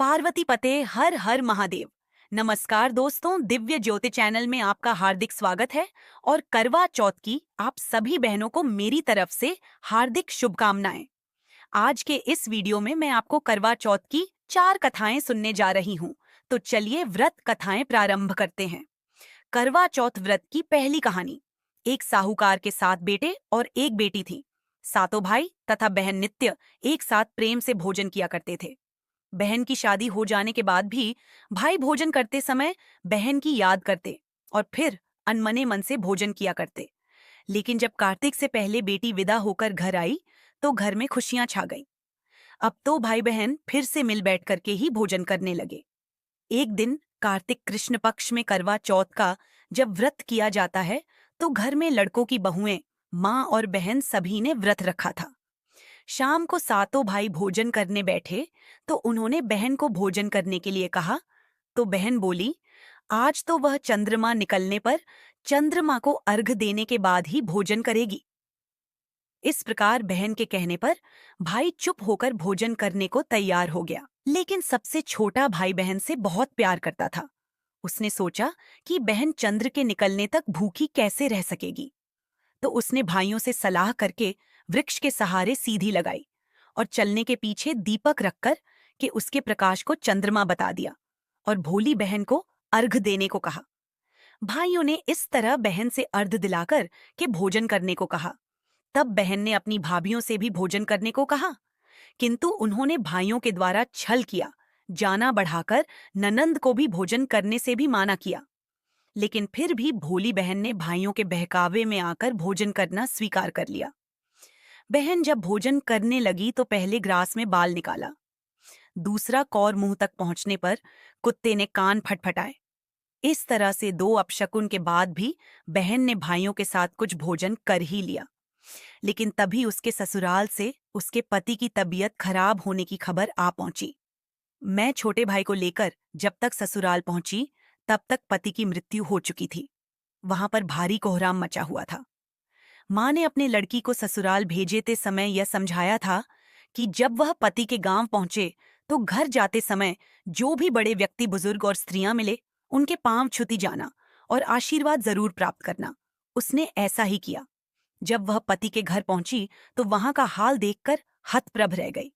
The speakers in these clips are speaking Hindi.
पार्वती पते हर हर महादेव। नमस्कार दोस्तों, दिव्य ज्योति चैनल में आपका हार्दिक स्वागत है। और करवा चौथ की आप सभी बहनों को मेरी तरफ से हार्दिक शुभकामनाएं। आज के इस वीडियो में मैं आपको करवा चौथ की 4 कथाएं सुनने जा रही हूं। तो चलिए व्रत कथाएं प्रारंभ करते हैं। करवा चौथ व्रत की पहली कहानी। एक साहूकार के 7 बेटे और एक बेटी थी। सातों भाई तथा बहन नित्य एक साथ प्रेम से भोजन किया करते थे। बहन की शादी हो जाने के बाद भी भाई भोजन करते समय बहन की याद करते और फिर अनमने मन से भोजन किया करते। लेकिन जब कार्तिक से पहले बेटी विदा होकर घर आई तो घर में खुशियां छा गईं। अब तो भाई बहन फिर से मिल बैठ करके ही भोजन करने लगे। एक दिन कार्तिक कृष्ण पक्ष में करवा चौथ का जब व्रत किया जाता है तो घर में लड़कों की बहुएं, माँ और बहन सभी ने व्रत रखा था। शाम को सातों भाई भोजन करने बैठे तो उन्होंने बहन को भोजन करने के लिए कहा। तो बहन बोली, आज तो वह चंद्रमा निकलने पर चंद्रमा को अर्घ देने के बाद ही भोजन करेगी। इस प्रकार बहन के कहने पर भाई चुप होकर भोजन करने को तैयार हो गया। लेकिन सबसे छोटा भाई बहन से बहुत प्यार करता था। उसने सोचा कि बहन चंद्र के निकलने तक भूखी कैसे रह सकेगी। तो उसने भाइयों से सलाह करके वृक्ष के सहारे सीधी लगाई और चलने के पीछे दीपक रखकर कि उसके प्रकाश को चंद्रमा बता दिया और भोली बहन को अर्घ देने को कहा। भाइयों ने इस तरह बहन से अर्घ दिलाकर के भोजन करने को कहा। तब बहन ने अपनी भाभियों से भी भोजन करने को कहा, किंतु उन्होंने भाइयों के द्वारा छल किया, जाना बढ़ाकर ननंद को भी भोजन करने से भी माना किया। लेकिन फिर भी भोली बहन ने भाइयों के बहकावे में आकर भोजन करना स्वीकार कर लिया। बहन जब भोजन करने लगी तो पहले ग्रास में बाल निकाला। दूसरा कौर मुंह तक पहुंचने पर कुत्ते ने कान फटफटाए। इस तरह से 2 अपशकुन के बाद भी बहन ने भाइयों के साथ कुछ भोजन कर ही लिया। लेकिन तभी उसके ससुराल से उसके पति की तबीयत खराब होने की खबर आ पहुंची। मैं छोटे भाई को लेकर जब तक ससुराल पहुंची तब तक पति की मृत्यु हो चुकी थी। वहां पर भारी कोहराम मचा हुआ था। माँ ने अपने लड़की को ससुराल भेजेते समय यह समझाया था कि जब वह पति के गांव पहुंचे तो घर जाते समय जो भी बड़े व्यक्ति, बुजुर्ग और स्त्रियां मिले उनके पांव छूती जाना और आशीर्वाद जरूर प्राप्त करना। उसने ऐसा ही किया। जब वह पति के घर पहुंची तो वहां का हाल देखकर हतप्रभ रह गई।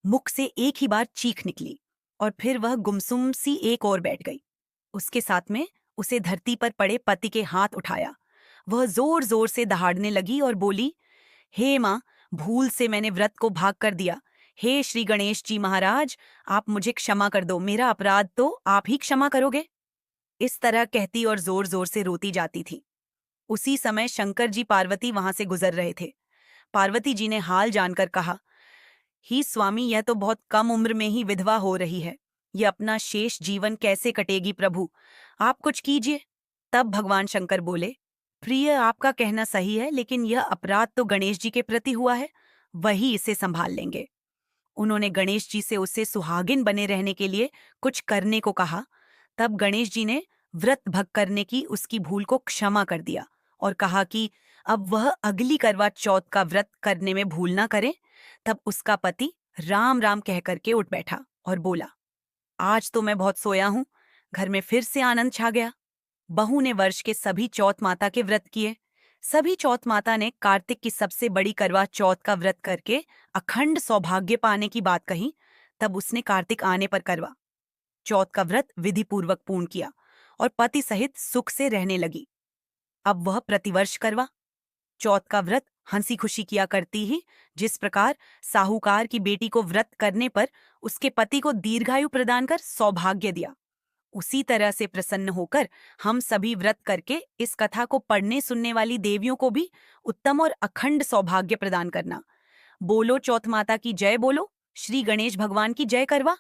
मुख से एक ही बार चीख निकली और फिर वह गुमसुम सी एक ओर बैठ गई। उसके साथ में उसे धरती पर पड़े पति के हाथ उठाया। वह जोर जोर से दहाड़ने लगी और बोली, हे माँ, भूल से मैंने व्रत को भाग कर दिया। हे श्री गणेश जी महाराज, आप मुझे क्षमा कर दो, मेरा अपराध तो आप ही क्षमा करोगे। इस तरह कहती और जोर जोर से रोती जाती थी। उसी समय शंकर जी पार्वती वहां से गुजर रहे थे। पार्वती जी ने हाल जानकर कहा, ही स्वामी, यह तो बहुत कम उम्र में ही विधवा हो रही है। यह अपना शेष जीवन कैसे कटेगी प्रभु, आप कुछ कीजिए। तब भगवान शंकर बोले, प्रिय, आपका कहना सही है, लेकिन यह अपराध तो गणेश जी के प्रति हुआ है, वही इसे संभाल लेंगे। उन्होंने गणेश जी से उससे सुहागिन बने रहने के लिए कुछ करने को कहा। तब गणेश जी ने व्रत भंग करने की उसकी भूल को क्षमा कर दिया और कहा कि अब वह अगली करवा चौथ का व्रत करने में भूल ना करे। तब उसका पति राम राम कह करके उठ बैठा और बोला, आज तो मैं बहुत सोया हूं। घर में फिर से आनंद छा गया। बहू ने वर्ष के सभी चौथ माता के व्रत किए। सभी चौथ माता ने कार्तिक की सबसे बड़ी करवा चौथ का व्रत करके अखंड सौभाग्य पाने की बात कही। तब उसने कार्तिक आने पर करवा चौथ का व्रत विधि पूर्वक पूर्ण किया और पति सहित सुख से रहने लगी। अब वह प्रतिवर्ष करवा चौथ का व्रत हंसी खुशी किया करती ही, जिस प्रकार साहूकार की बेटी को व्रत करने पर उसके पति को दीर्घायु प्रदान कर सौभाग्य दिया, उसी तरह से प्रसन्न होकर हम सभी व्रत करके इस कथा को पढ़ने सुनने वाली देवियों को भी उत्तम और अखंड सौभाग्य प्रदान करना। बोलो चौथ माता की जय, बोलो श्री गणेश भगवान की जय। करवा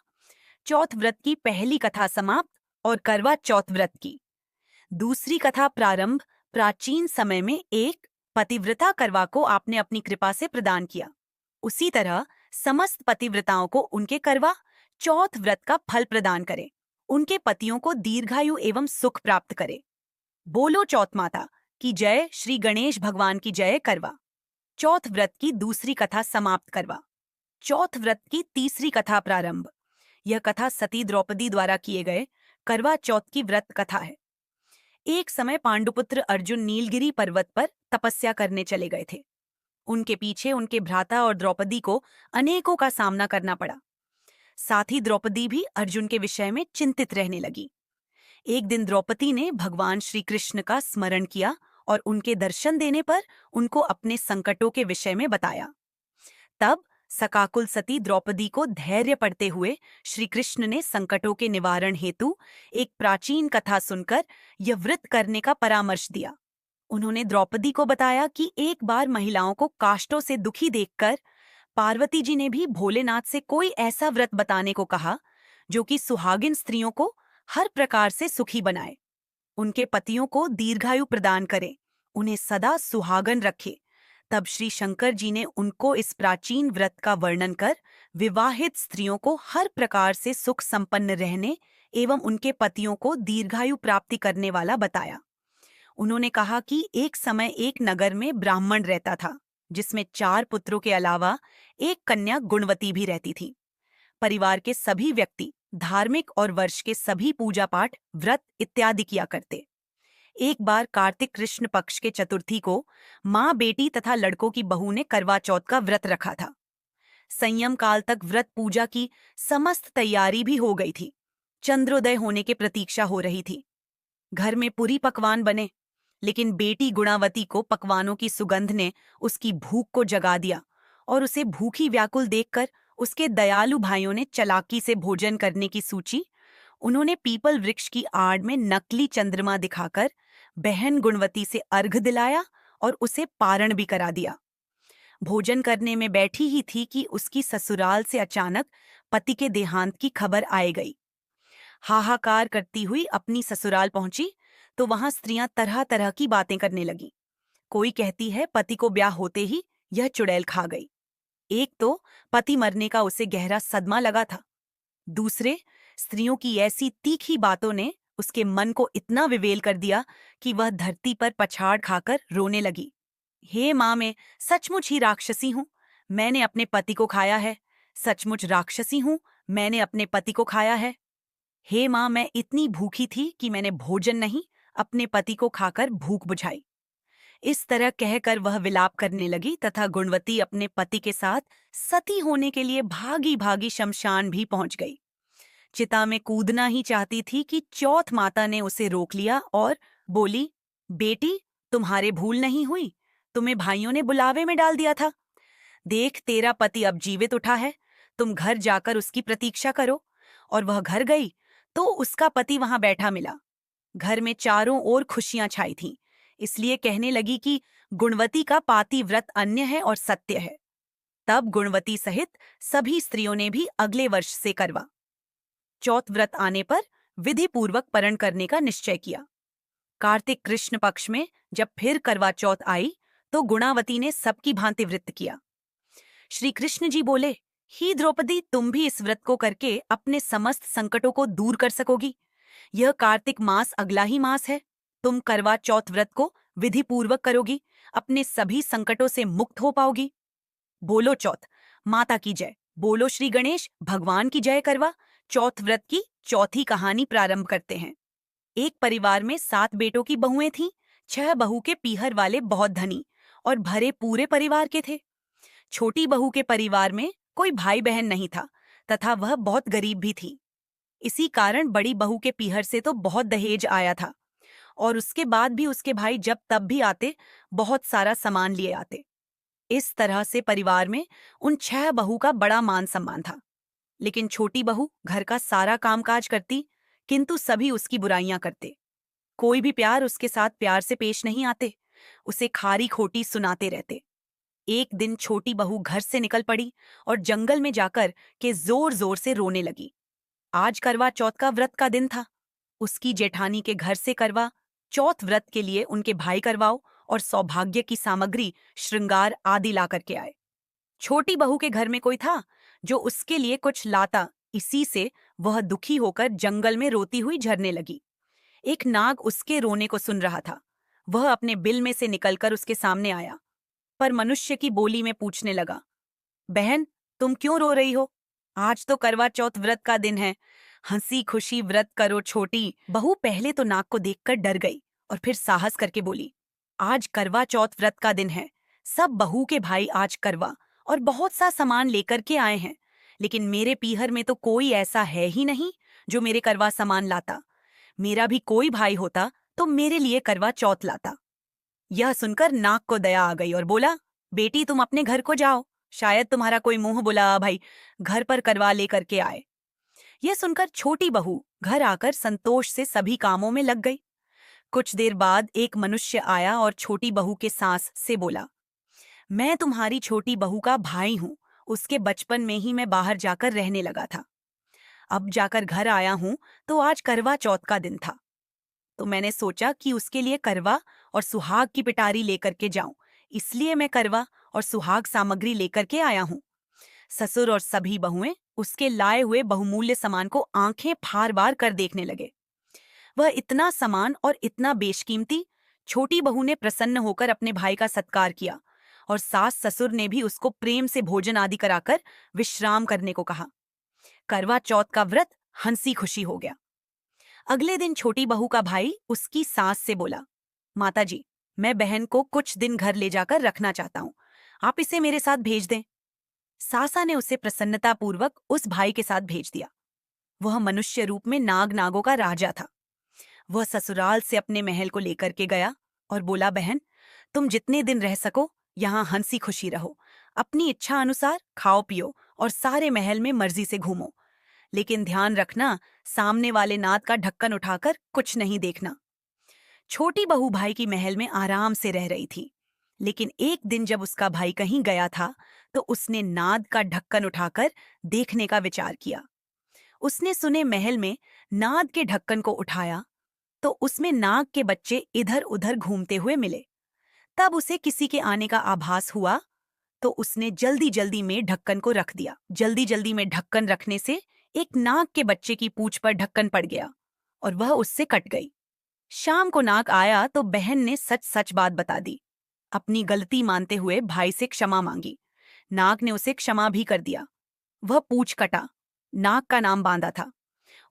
चौथ व्रत की पहली कथा समाप्त और करवा चौथ व्रत की दूसरी कथा प्रारंभ। प्राचीन समय में एक पतिव्रता करवा को आपने अपनी कृपा से प्रदान किया। उसी तरह समस्त पतिव्रताओं को उनके करवा चौथ व्रत का फल प्रदान करे, उनके पतियों को दीर्घायु एवं सुख प्राप्त करे। बोलो चौथ माता की जय, श्री गणेश भगवान की जय। करवा चौथ व्रत की दूसरी कथा समाप्त। करवा चौथ व्रत की तीसरी कथा प्रारंभ। यह कथा सती द्रौपदी द्वारा किए गए करवा चौथ की व्रत कथा है। एक समय पांडुपुत्र अर्जुन नीलगिरी पर्वत पर तपस्या करने चले गए थे। उनके पीछे उनके भ्राता और द्रौपदी को अनेकों का सामना करना पड़ा। साथ ही द्रौपदी भी अर्जुन के विषय में चिंतित रहने लगी। एक दिन द्रौपदी ने भगवान श्री कृष्ण का स्मरण किया और उनके दर्शन देने पर उनको अपने संकटों के विषय में बताया। तब सकाकुल सती द्रौपदी को धैर्य पड़ते हुए श्री कृष्ण ने संकटों के निवारण हेतु एक प्राचीन कथा सुनकर यह व्रत करने का परामर्श दिया। उन्होंने द्रौपदी को बताया कि एक बार महिलाओं को काष्ठों से दुखी देखकर पार्वती जी ने भी भोलेनाथ से कोई ऐसा व्रत बताने को कहा जो कि सुहागिन स्त्रियों को हर प्रकार से सुखी बनाए, उनके पतियों को दीर्घायु प्रदान करे, उन्हें सदा सुहागन रखे। तब श्री शंकर जी ने उनको इस प्राचीन व्रत का वर्णन कर विवाहित स्त्रियों को हर प्रकार से सुख संपन्न रहने एवं उनके पतियों को दीर्घायु प्राप्ति करने वाला बताया। उन्होंने कहा कि एक समय एक नगर में ब्राह्मण रहता था, जिसमें 4 पुत्रों के अलावा एक कन्या गुणवती भी रहती थी। परिवार के सभी व्यक्ति धार्मिक और वर्ष के सभी पूजा पाठ, व्रत इत्यादि किया करते। एक बार कार्तिक कृष्ण पक्ष के चतुर्थी को माँ, बेटी तथा लड़कों की बहू ने करवा चौथ का व्रत रखा था। संयम काल तक व्रत पूजा की समस्त तैयारी भी हो गई थी। चंद्रोदय होने की प्रतीक्षा हो रही थी। घर में पूरी पकवान बने, लेकिन बेटी गुणावती को पकवानों की सुगंध ने उसकी भूख को जगा दिया और उसे भूखी व्याकुल देखकर उसके दयालु भाइयों ने चालाकी से भोजन करने की सूची। उन्होंने पीपल वृक्ष की आड़ में नकली चंद्रमा दिखाकर बहन गुणवती से अर्घ दिलाया और उसे पारण भी करा दिया। भोजन करने में बैठी ही थी कि उसकी ससुराल से अचानक पति के देहांत की खबर आए गई। हाहाकार करती हुई अपनी ससुराल पहुंची तो वहां स्त्रियां तरह तरह की बातें करने लगी। कोई कहती है पति को ब्याह होते ही यह चुड़ैल खा गई। एक तो पति मरने का उसे गहरा सदमा लगा था। दूसरे, स्त्रियों की ऐसी तीखी बातों ने उसके मन को इतना विवेल कर दिया कि वह धरती पर पछाड़ खाकर रोने लगी। हे माँ, मैं सचमुच ही राक्षसी हूँ, मैंने अपने पति को खाया है। सचमुच राक्षसी हूँ, मैंने अपने पति को खाया है। हे माँ, मैं इतनी भूखी थी कि मैंने भोजन नहीं, अपने पति को खाकर भूख बुझाई। इस तरह कहकर वह विलाप करने लगी तथा गुणवती अपने पति के साथ सती होने के लिए भागी भागी शमशान भी पहुंच गई। चिता में कूदना ही चाहती थी कि चौथ माता ने उसे रोक लिया और बोली, बेटी, तुम्हारे भूल नहीं हुई, तुम्हें भाइयों ने बुलावे में डाल दिया था। देख, तेरा पति अब जीवित उठा है, तुम घर जाकर उसकी प्रतीक्षा करो। और वह घर गई तो उसका पति वहां बैठा मिला। घर में चारों ओर खुशियां छाई थीं, इसलिए कहने लगी कि गुणवती का पाति व्रत अन्य है और सत्य है। तब गुणवती सहित सभी स्त्रियों ने भी अगले वर्ष से करवा चौथ व्रत आने पर विधि पूर्वक परण करने का निश्चय किया। कार्तिक कृष्ण पक्ष में जब फिर करवा चौथ आई तो गुणावती ने सबकी भांति व्रत किया। श्री कृष्ण जी बोले, ही द्रौपदी, तुम भी इस व्रत को करके अपने समस्त संकटों को दूर कर सकोगी। यह कार्तिक मास अगला ही मास है। तुम करवा चौथ व्रत को विधि पूर्वक करोगी, अपने सभी संकटों से मुक्त हो पाओगी। बोलो चौथ माता की जय, बोलो श्री गणेश भगवान की जय। करवा चौथ व्रत की चौथी कहानी प्रारंभ करते हैं। एक परिवार में 7 बेटों की बहुएं थीं। 6 बहू के पीहर वाले बहुत धनी और भरे पूरे परिवार के थे। छोटी बहू के परिवार में कोई भाई बहन नहीं था तथा वह बहुत गरीब भी थी। इसी कारण बड़ी बहू के पीहर से तो बहुत दहेज आया था और उसके बाद भी उसके भाई जब तब भी आते बहुत सारा सामान लिए आते। इस तरह से परिवार में उन 6 बहू का बड़ा मान सम्मान था। लेकिन छोटी बहू घर का सारा कामकाज करती, किंतु सभी उसकी बुराइयां करते। कोई भी प्यार उसके साथ प्यार से पेश नहीं आते, उसे खारी खोटी सुनाते रहते। एक दिन छोटी बहू घर से निकल पड़ी और जंगल में जाकर के जोर जोर से रोने लगी। आज करवा चौथ का व्रत का दिन था। उसकी जेठानी के घर से करवा चौथ व्रत के लिए उनके भाई करवाओ और सौभाग्य की सामग्री, श्रृंगार आदि ला करके आए। छोटी बहू के घर में कोई था जो उसके लिए कुछ लाता, इसी से वह दुखी होकर जंगल में रोती हुई झरने लगी। एक नाग उसके रोने को सुन रहा था। वह अपने बिल में से निकलकर उसके सामने आया, पर मनुष्य की बोली में पूछने लगा, बहन, तुम क्यों रो रही हो? आज तो करवा चौथ व्रत का दिन है, हंसी खुशी व्रत करो छोटी। बहू पहले तो नाग को देखकर डर गई और फिर साहस करके बोली, आज करवा चौथ व्रत का दिन है। सब बहू के भाई आज करवा और बहुत सा सामान लेकर के आए हैं, लेकिन मेरे पीहर में तो कोई ऐसा है ही नहीं जो मेरे करवा सामान लाता। मेरा भी कोई भाई होता तो मेरे लिए करवा चौथ लाता। यह सुनकर नाग को दया आ गई और बोला, बेटी तुम अपने घर को जाओ, शायद तुम्हारा कोई मुंह बुला भाई घर पर करवा लेकर के आए। यह सुनकर छोटी बहू घर आकर संतोष से सभी कामों में लग गई। कुछ देर बाद एक मनुष्य आया और छोटी बहू के सास से बोला, मैं तुम्हारी छोटी बहू का भाई हूं, उसके बचपन में ही मैं बाहर जाकर रहने लगा था। अब जाकर घर आया हूं तो आज करवा चौथ का दिन था, तो मैंने सोचा कि उसके लिए करवा और सुहाग की पिटारी लेकर के जाऊं, इसलिए मैं करवा और सुहाग सामग्री लेकर के आया हूं। ससुर और सभी बहुएं उसके लाए हुए बहुमूल्य सामान को आंखें फार बार कर देखने लगे। वह इतना सामान और इतना बेशकीमती। छोटी बहू ने प्रसन्न होकर अपने भाई का सत्कार किया और सास ससुर ने भी उसको प्रेम से भोजन आदि कराकर विश्राम करने को कहा। करवा चौथ का व्रत हंसी खुशी हो गया। अगले दिन छोटी बहू का भाई उसकी सास से बोला, माताजी, मैं बहन को कुछ दिन घर ले जाकर रखना चाहता हूं, आप इसे मेरे साथ भेज दें। सासा ने उसे प्रसन्नतापूर्वक उस भाई के साथ भेज दिया। वह मनुष्य रूप में नाग नागों का राजा था। वह ससुराल से अपने महल को लेकर के गया और बोला, बहन, तुम जितने दिन रह सको यहाँ हंसी खुशी रहो, अपनी इच्छा अनुसार खाओ पियो और सारे महल में मर्जी से घूमो, लेकिन ध्यान रखना, सामने वाले नाद का ढक्कन उठाकर कुछ नहीं देखना। छोटी बहू भाई की महल में आराम से रह रही थी, लेकिन एक दिन जब उसका भाई कहीं गया था तो उसने नाद का ढक्कन उठाकर देखने का विचार किया। उसने सुने महल में नाद के ढक्कन को उठाया तो उसमें नाग के बच्चे इधर उधर घूमते हुए मिले। तब उसे किसी के आने का आभास हुआ तो उसने जल्दी जल्दी में ढक्कन को रख दिया। जल्दी जल्दी में ढक्कन रखने से एक नाग के बच्चे की पूंछ पर ढक्कन पड़ गया और वह उससे कट गई। शाम को नाग आया तो बहन ने सच सच बात बता दी। अपनी गलती मानते हुए भाई से क्षमा मांगी। नाग ने उसे क्षमा भी कर दिया। वह पूंछ कटा। नाग का नाम बांधा था।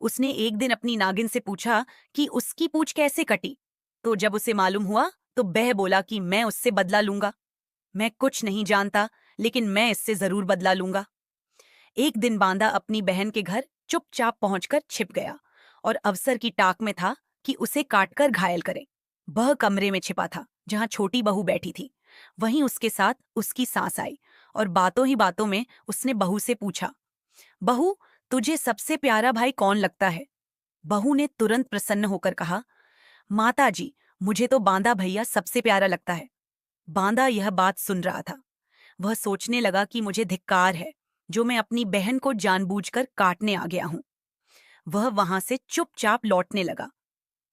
उसने एक दिन अपनी नागिन से पूछा कि उसकी पूंछ कैसे कटी, तो जब उसे मालूम हुआ तो वह बोला कि मैं उससे बदला लूंगा। मैं कुछ नहीं जानता, लेकिन मैं इससे जरूर बदला लूंगा। एक दिन बांदा अपनी बहन के घर चुपचाप पहुंचकर छिप गया और अवसर की टाक में था कि उसे काटकर घायल करे। वह कमरे में छिपा था जहां छोटी बहू बैठी थी। वहीं उसके साथ उसकी सास आई और बातों ही बातों में उसने बहू से पूछा, बहू, तुझे सबसे प्यारा भाई कौन लगता है? बहू ने तुरंत प्रसन्न होकर कहा, माता जी, मुझे तो बांदा भैया सबसे प्यारा लगता है। बांदा यह बात सुन रहा था। वह सोचने लगा कि मुझे धिक्कार है जो मैं अपनी बहन को जानबूझकर काटने आ गया हूं। वह वहां से चुपचाप लौटने लगा।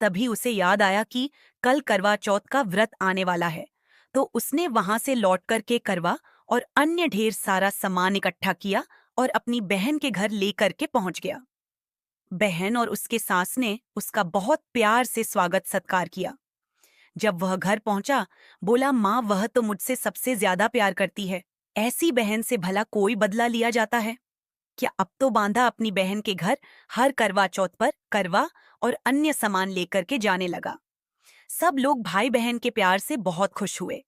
तभी उसे याद आया कि कल करवा चौथ का व्रत आने वाला है, तो उसने वहां से लौटकर के करवा और अन्य ढेर सारा सामान इकट्ठा किया और अपनी बहन के घर लेकर के पहुंच गया। बहन और उसके सास ने उसका बहुत प्यार से स्वागत सत्कार किया। जब वह घर पहुंचा, बोला, माँ, वह तो मुझसे सबसे ज्यादा प्यार करती है। ऐसी बहन से भला कोई बदला लिया जाता है क्या? अब तो बांधा अपनी बहन के घर हर करवा चौथ पर करवा और अन्य सामान लेकर के जाने लगा। सब लोग भाई बहन के प्यार से बहुत खुश हुए।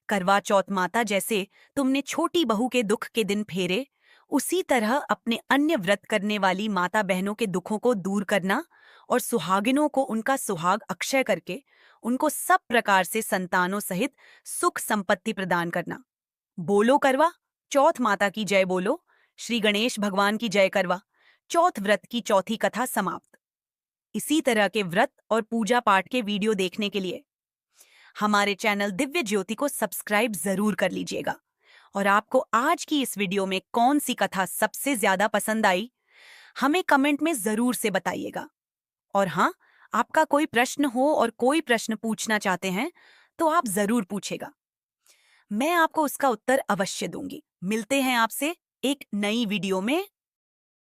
करवा चौथ माता जैसे तुमने छोटी बहू के दुख के दिन फेरे, उसी तरह अपने अन्य व्रत करने वाली माता बहनों के दुखों को दूर करना और सुहागिनों को उनका सुहाग अक्षय करके उनको सब प्रकार से संतानों सहित सुख संपत्ति प्रदान करना। बोलो करवा चौथ माता की जय बोलो। श्री गणेश भगवान की जय। करवा चौथ व्रत की चौथी कथा समाप्त। इसी तरह के व्रत और पूजा पाठ के वीडियो देखने के लिए हमारे चैनल दिव्य ज्योति को सब्सक्राइब जरूर कर लीजिएगा। और आपको आज की इस वीडियो में कौन सी कथा सबसे ज्यादा पसंद आई, हमें कमेंट में जरूर से बताइएगा। और हाँ, आपका कोई प्रश्न हो और कोई प्रश्न पूछना चाहते हैं तो आप जरूर पूछेगा, मैं आपको उसका उत्तर अवश्य दूंगी। मिलते हैं आपसे एक नई वीडियो में।